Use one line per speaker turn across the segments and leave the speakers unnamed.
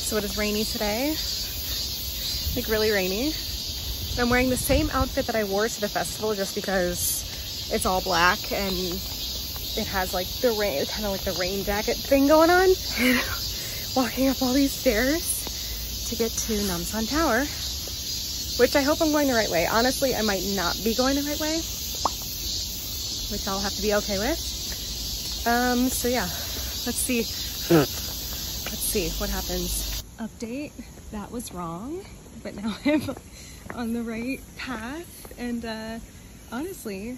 So it is rainy today, like really rainy. I'm wearing the same outfit that I wore to the festival just because it's all black and it has like the rain, kind of like the rain jacket thing going on. And walking up all these stairs to get to Namsan Tower, which I hope I'm going the right way. Honestly, I might not be going the right way, which I'll have to be okay with. So yeah, let's see. Let's see what happens. Update, that was wrong, but now I'm on the right path, and honestly,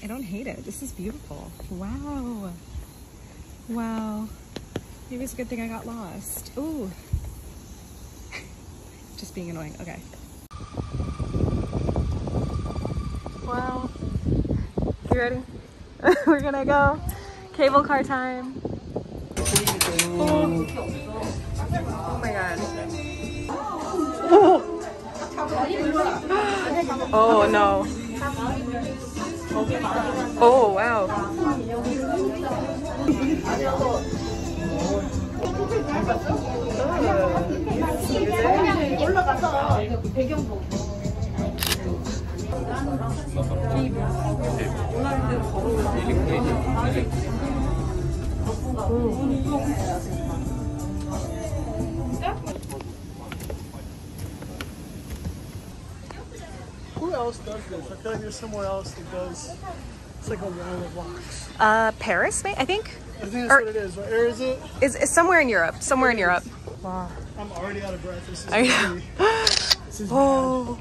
I don't hate it. This is beautiful. Wow. Wow. Maybe it's a good thing I got lost. Ooh. Just being annoying. Okay. Wow. You ready? We're gonna go. Cable car time. Oh, oh my god. Oh no. Oh wow.
Who else does this? I feel like there's somewhere else that does. It's like a wall of walks.
Paris, I think.
I think that's what it is. Where is it?
It's somewhere in Europe. Somewhere in Europe. Wow.
I'm already out of breath. This is
I know.
This is
oh.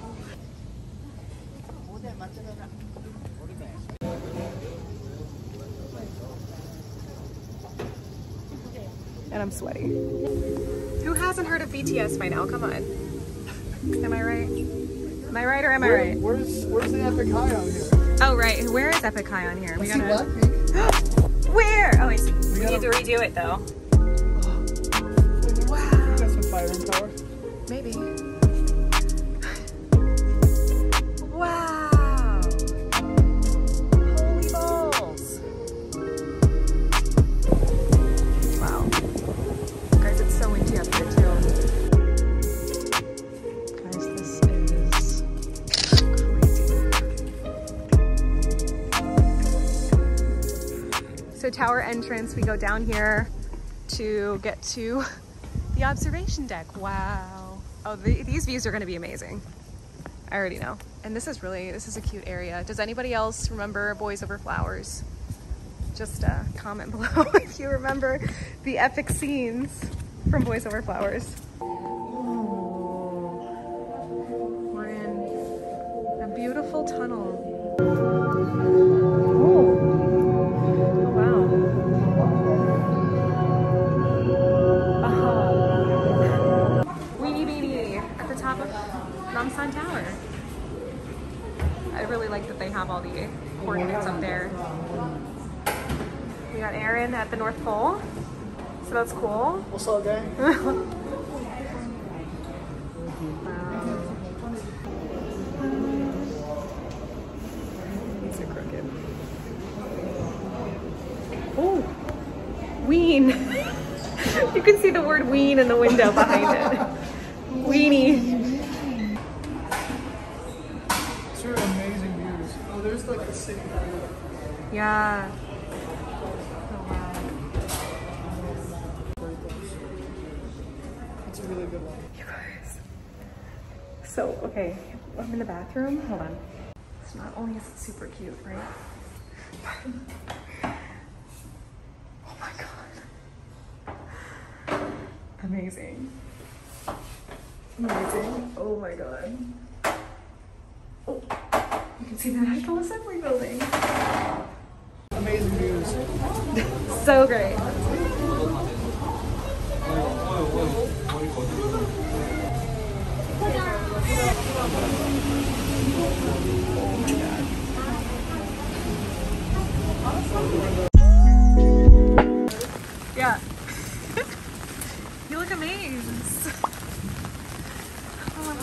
And I'm sweaty. Who hasn't heard of BTS by now? Come on. Am I right? Am I right or am I right?
Where's the Epic High on here?
Oh right. Where is Epic High on here?
I see Blackpink.
Where? Oh, I see. We need to redo it though. Wow.
Got some fire and power.
Maybe. Wow. Holy balls. Wow. Guys, it's so windy up here too. Guys, this is crazy. So tower entrance, we go down here to get to the observation deck. Wow. Oh, these views are going to be amazing. I already know. And this is a cute area. Does anybody else remember Boys Over Flowers? Just comment below if you remember the epic scenes from Boys Over Flowers. Ooh. We're in a beautiful tunnel. Namsan Tower. I really like that they have all the coordinates up there. We got Aaron at the North Pole, so that's cool.
What's up, gang?
These are crooked. Oh, Ween. You can see the word Ween in the window behind it. Weenie.
Amazing views. Oh, there's like the city.
Yeah. Oh wow.
It's a really good one.
You guys. So, okay, I'm in the bathroom. Hold on. It's not only is it super cute, right? Oh my god. Amazing. Amazing. Oh my god. Oh. You can see the National Assembly building.
Amazing views.
So great. Yeah. You look amazed. Oh.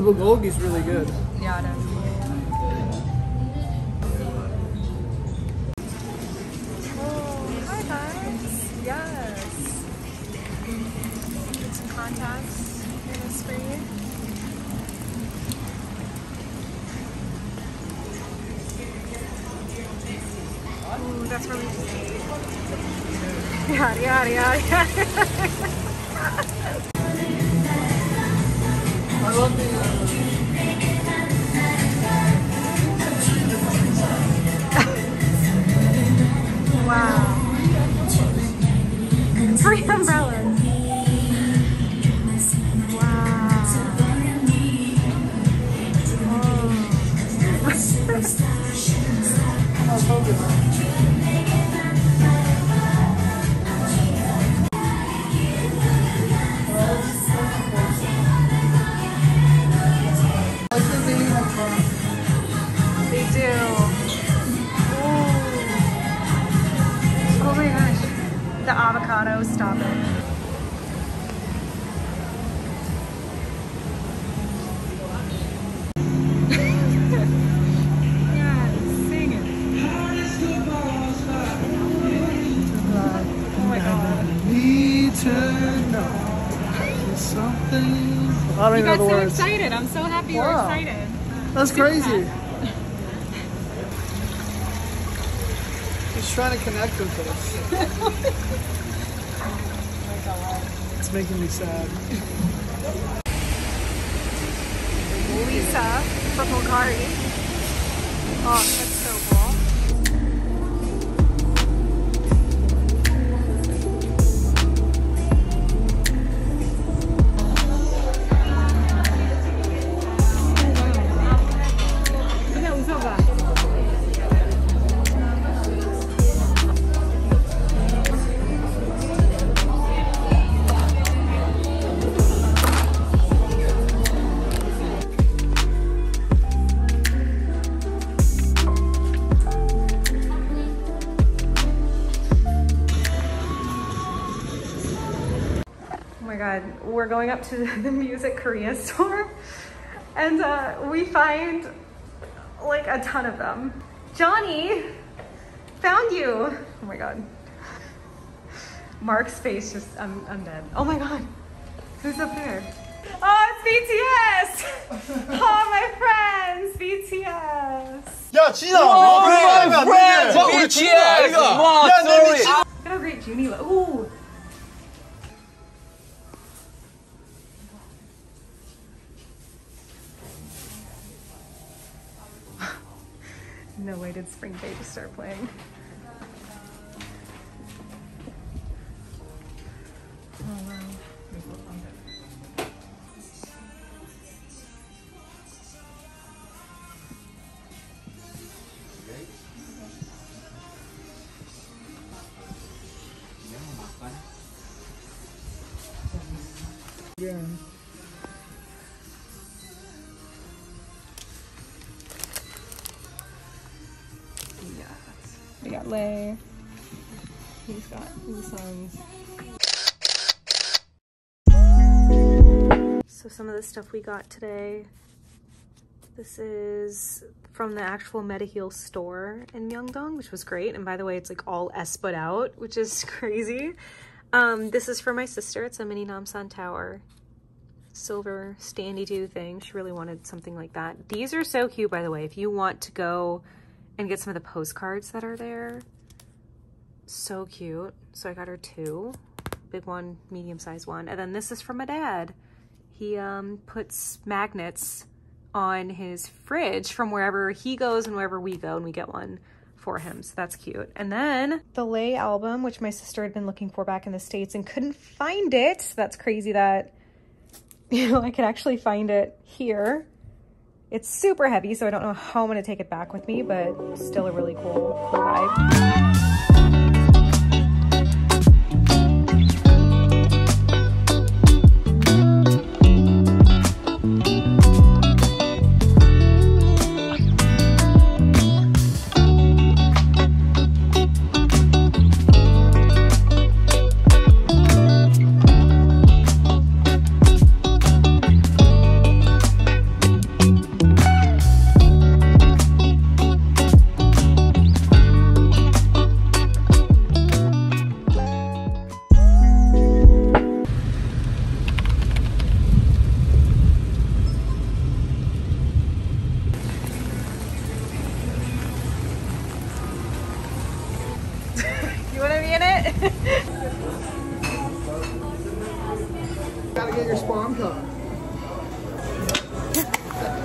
The bulgogi is really good.
Yeah, it is. Oh, hi guys. Yes. Get some contacts in the screen. Ooh, that's really sweet. Yada, yada, yada, yada.
I love the
Wow. Free umbrellas. Wow. They do. Ooh. Oh my gosh. The avocado, stop it. Yeah, sing it. Oh my god.
need to know something. I don't
You
even know
got
the
so
words.
excited. I'm so happy you're
Wow.
excited.
That's crazy. He's trying to connect with us. It's making me sad.
Lisa from Bulgari. Oh, that's so cool. We're going up to the Music Korea store and we find like a ton of them. Johnny, found you. Oh my god. Mark's face just, I'm dead. Oh my god. Who's up there? Oh, it's BTS! Oh, my friends, BTS.
야, 지나! 와, friends! BTS! 와, sorry!
Look at how great Junie looks. Ooh. No way did Spring Day just start playing. Oh wow.
Yeah.
We got Lay. He's got the songs. So some of the stuff we got today. This is from the actual Medaheel store in Myeongdong, which was great. And by the way, it's like all S-put out, which is crazy. This is for my sister. It's a mini Namsan tower. Silver standy do thing. She really wanted something like that. These are so cute, by the way. If you want to go and get some of the postcards that are there. So cute. So I got her two. Big one, medium-sized one. And then this is from my dad. He puts magnets on his fridge from wherever he goes and wherever we go, and we get one for him. So that's cute. And then the Lay album, which my sister had been looking for back in the States and couldn't find it. That's crazy that, you know, I could actually find it here. It's super heavy, so I don't know how I'm gonna take it back with me, but still a really cool vibe.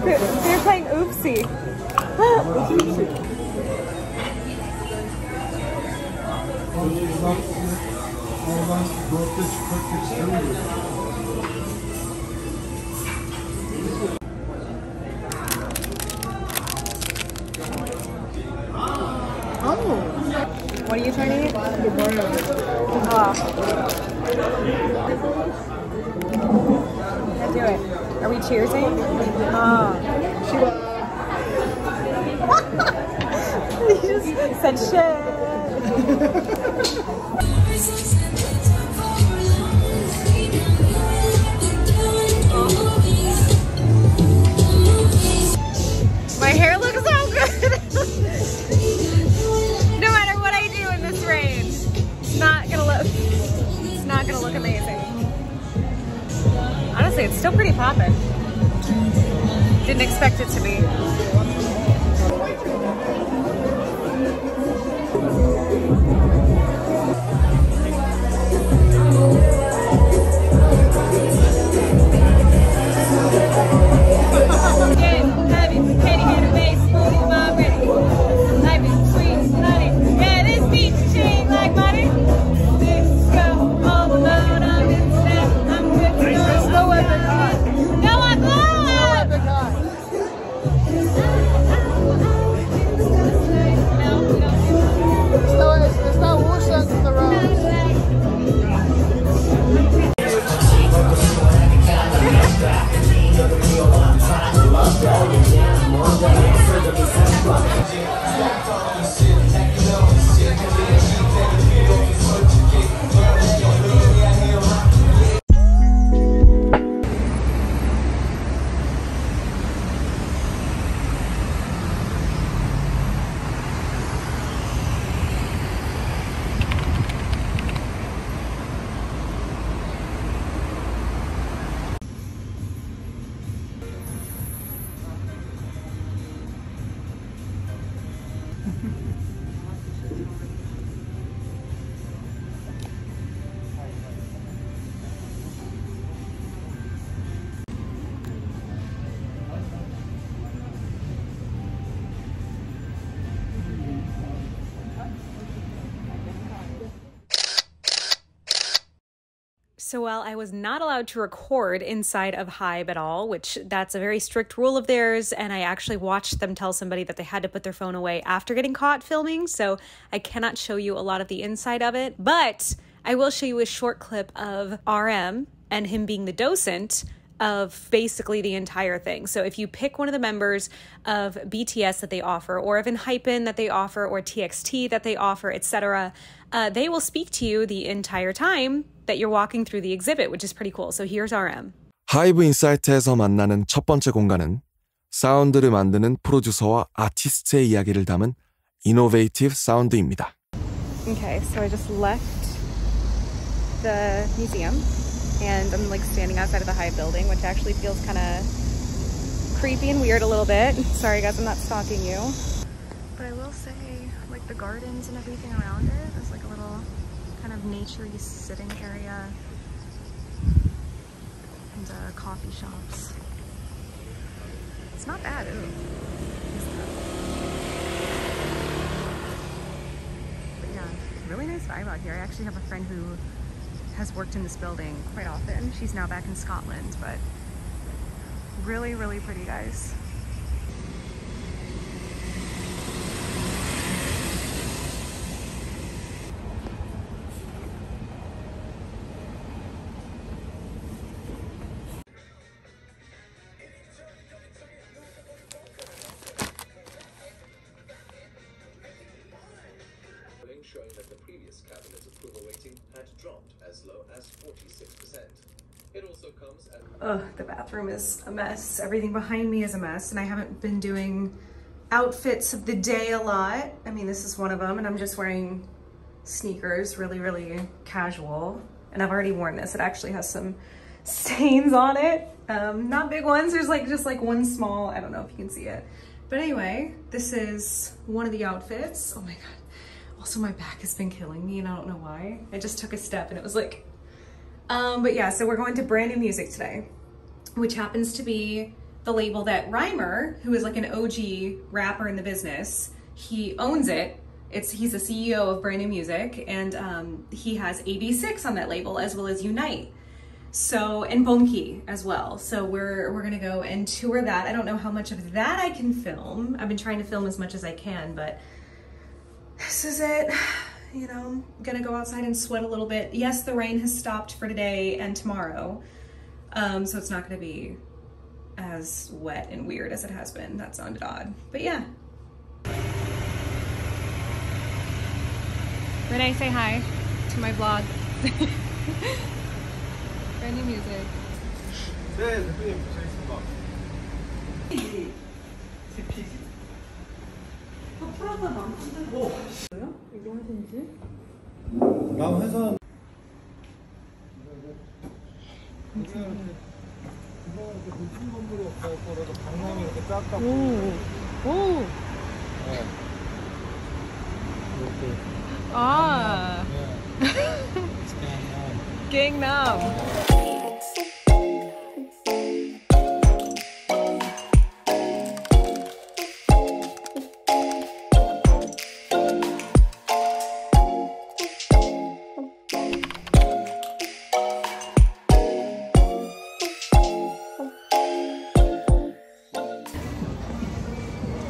You're playing Oopsie. What are you trying to eat? Oh. Let's do it. Are we cheersing? Oh. You just said shit. My hair looks so good. No matter what I do in this rain, it's not gonna look amazing. Honestly, it's still pretty poppin'. Didn't expect it to be. So while I was not allowed to record inside of HYBE at all, which that's a very strict rule of theirs, and I actually watched them tell somebody that they had to put their phone away after getting caught filming, so I cannot show you a lot of the inside of it, but I will show you a short clip of RM and him being the docent of basically the entire thing. So if you pick one of the members of BTS that they offer, or of HYBE that they offer, or TXT that they offer, etc., they will speak to you the entire time that you're walking through the exhibit, which is pretty cool. So here's RM.
하이브 인사이트에서 만나는 첫 번째 공간은 사운드를 만드는 프로듀서와 아티스트의 이야기를 담은 이노베이티브 사운드입니다.
Okay, so I just left the museum and I'm like standing outside of the HYBE building, which actually feels kind of creepy and weird a little bit. Sorry guys, I'm not stalking you. But I will say, like the gardens and everything around it, there's like a little kind of nature-y sitting area and coffee shops. It's not bad. Ooh. But yeah, really nice vibe out here. I actually have a friend who has worked in this building quite often. She's now back in Scotland, but really, really pretty, guys.
Showing that the previous cabinet approval rating had dropped as low as 46%. It also comes at...
Ugh, the bathroom is a mess. Everything behind me is a mess, and I haven't been doing outfits of the day a lot. I mean, this is one of them, and I'm just wearing sneakers, really, really casual. And I've already worn this. It actually has some stains on it. Not big ones. There's like just like one small, I don't know if you can see it. But anyway, this is one of the outfits. Oh my God. Also, my back has been killing me and I don't know why. I just took a step and it was like, but yeah, so we're going to brand new music today, which happens to be the label that Reimer, who is like an OG rapper in the business, he owns it. He's the CEO of Brand New Music, and he has AB6 on that label, as well as Unite. So, and Bonki as well. So we're gonna go and tour that. I don't know how much of that I can film. I've been trying to film as much as I can, but this is it. You know, I'm gonna go outside and sweat a little bit. Yes, the rain has stopped for today and tomorrow. So it's not gonna be as wet and weird as it has been. That sounded odd, but yeah. Renee, say hi to my vlog. Brand New Music.
네, 대표님 도착했습니다. 남 회사 건물이 없어서 강남이 이렇게 작다.
오.
이렇게.
아. Gangnam.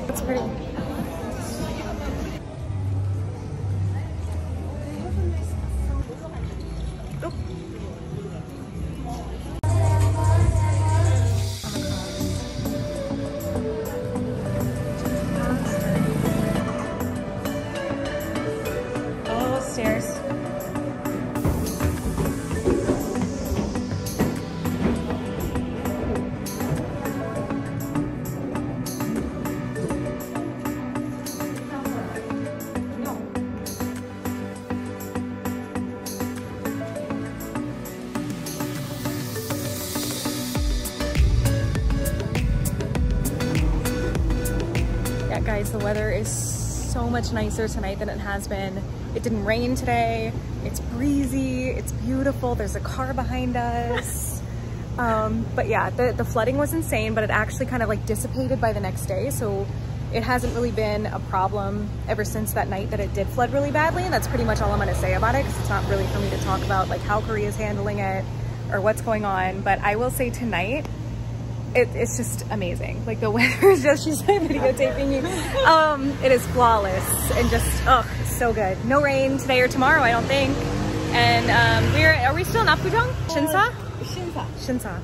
That's pretty. Stairs. Yeah, guys, the weather is so much nicer tonight than it has been. It didn't rain today. It's breezy, it's beautiful. There's a car behind us. But yeah, the flooding was insane, but it actually kind of like dissipated by the next day. So it hasn't really been a problem ever since that night that it did flood really badly. And that's pretty much all I'm gonna say about it, because it's not really for me to talk about like how Korea's handling it or what's going on. But I will say tonight, it's just amazing. Like the weather is just, she's videotaping you. It is flawless and just, oh, so good. No rain today or tomorrow, I don't think. And are we still in Apgujeong? Shinsa? Shinsa.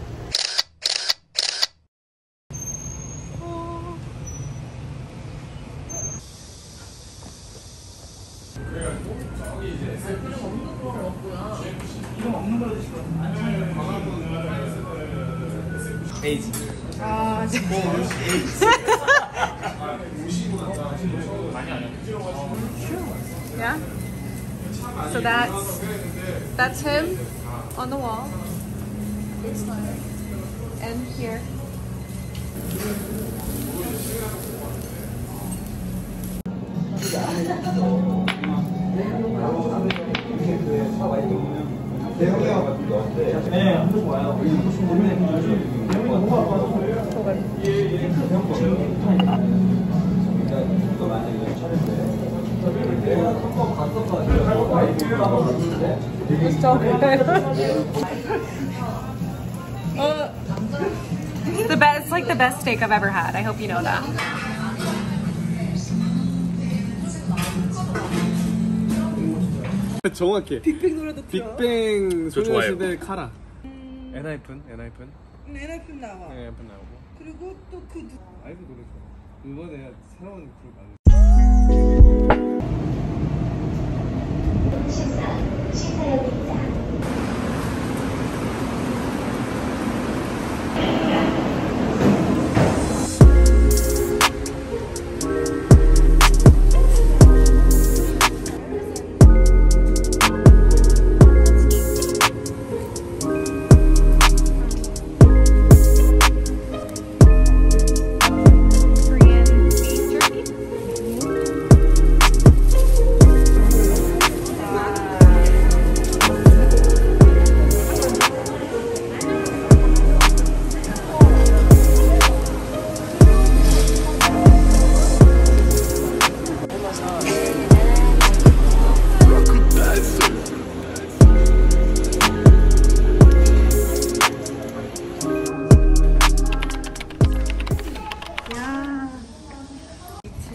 에이지.
아, yeah. So that's him on the wall. And here. It's so good. It's like the best steak I've ever had. I hope you know that.
정확해. 빅뱅 노래도 틀어. 빅뱅 소녀시대 카라.
엔하이픈
엔하이픈 나와.
네, 엔하이픈 나오고.
그리고 또 그 아이브 노래 좋아. 이번에 새로운 그룹 안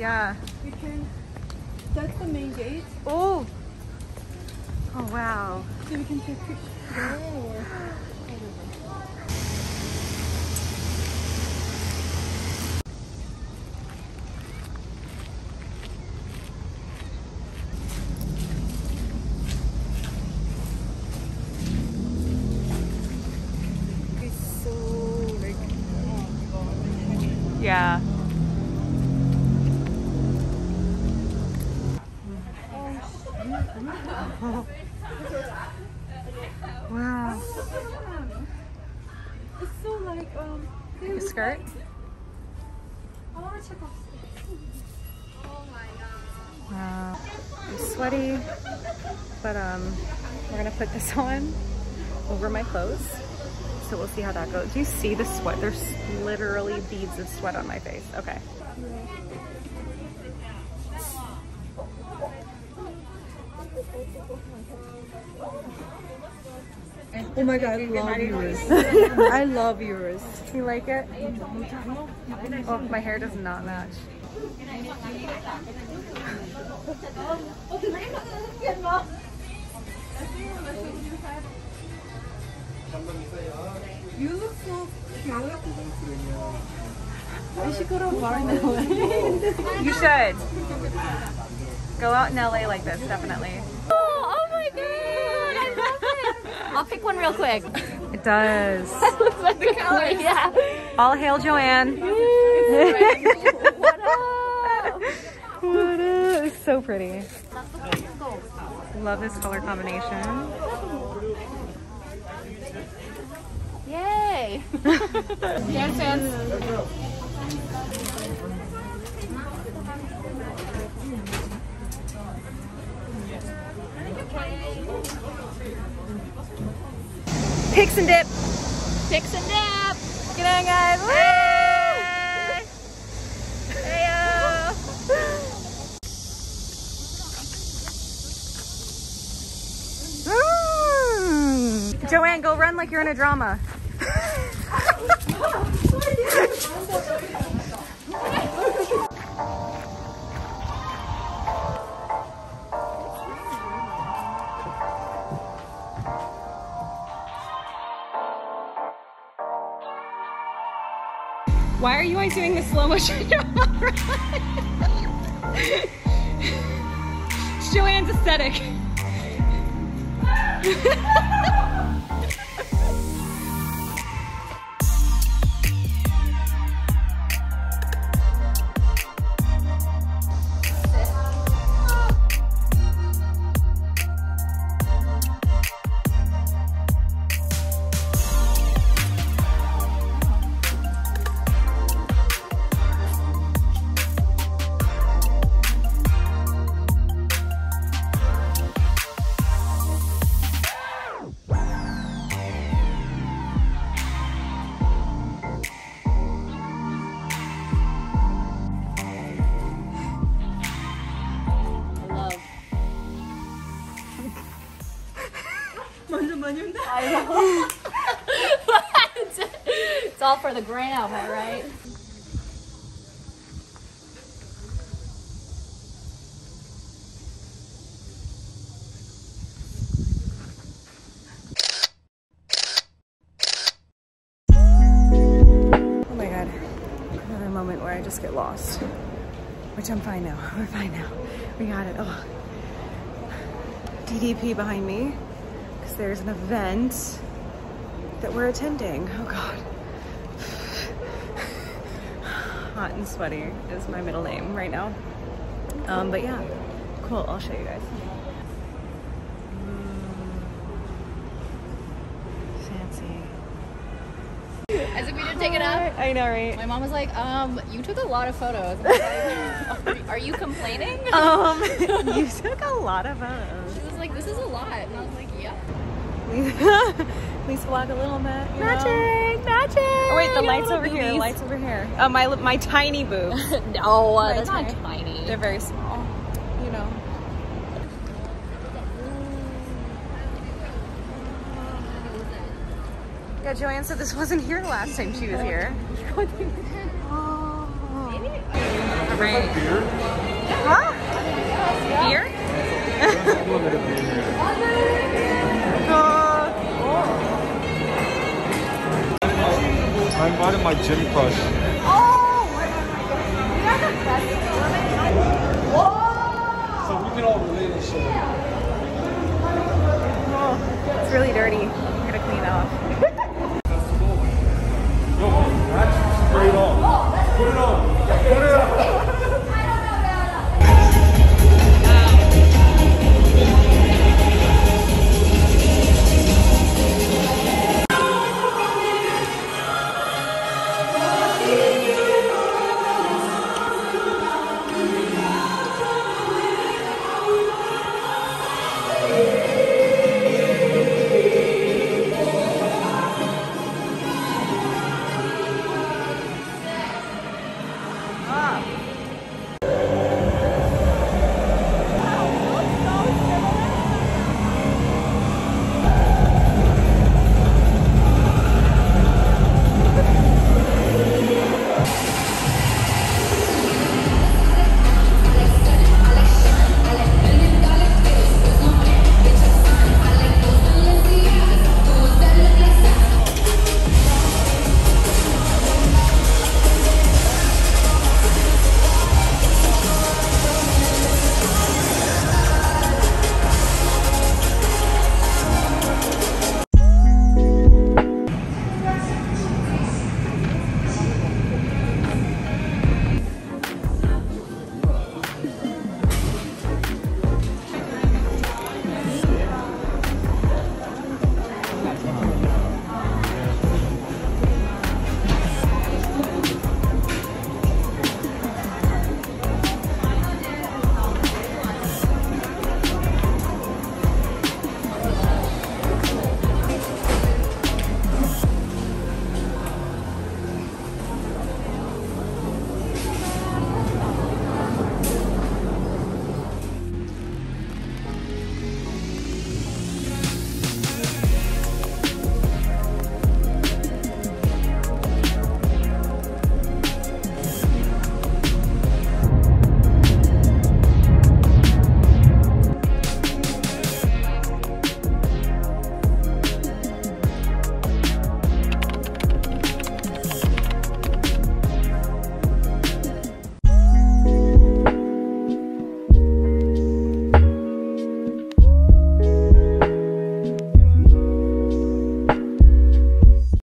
Yeah.
We can, that's the main gate.
Oh. Oh, wow.
So we can take pictures there or... It's so like, oh my god.
Yeah. Wow.
It's so like,
A skirt?
I want to check off.
Wow. I'm sweaty, but we're gonna put this on over my clothes. So we'll see how that goes. Do you see the sweat? There's literally beads of sweat on my face. Okay.
Oh my god, I love yours. I love yours.
You like it? Oh, my hair does not match.
You look so cute. We should go to a bar in LA.
You should. Go out in LA like this, definitely.
Oh my god, I love it. I'll pick one real quick.
It does.
That looks like the color, yeah.
All hail Joanne.
What up?
What up? It's so pretty. Love this color combination.
Yay. Dance, dance.
Picks and dip.
Picks and dip.
Get on, guys. Hey. Heyo. Joanne, go run like you're in a drama. Why are you always doing the slow motion drama? It's Joanne's aesthetic.
It's all for the gram, all right?
Oh my god. Another moment where I just get lost. Which I'm fine now. We're fine now. We got it. Oh. DDP behind me. Because there's an event that we're attending. Oh god. Hot and sweaty is my middle name right now. But yeah. Cool. I'll show you guys. Fancy.
As if we didn't take it up.
I know, right?
My mom was like, you took a lot of photos. I was like, are you complaining?
You took a lot of photos.
She was like, this is a lot. And I was like, yeah.
We swag a little bit.
Matching, matching.
Oh wait, the lights over here. Lights over here. Oh, my tiny boobs.
No, that's not tiny.
They're very small. You know. Yeah, Joanne said this wasn't here the last time she was here. Oh. Right.
spotted my gym crush.
Oh, we are the best.
So we can all relate and shit.
Oh, it's really dirty. I'm gonna clean it off.
Yo, that's straight on. Put it on. Put it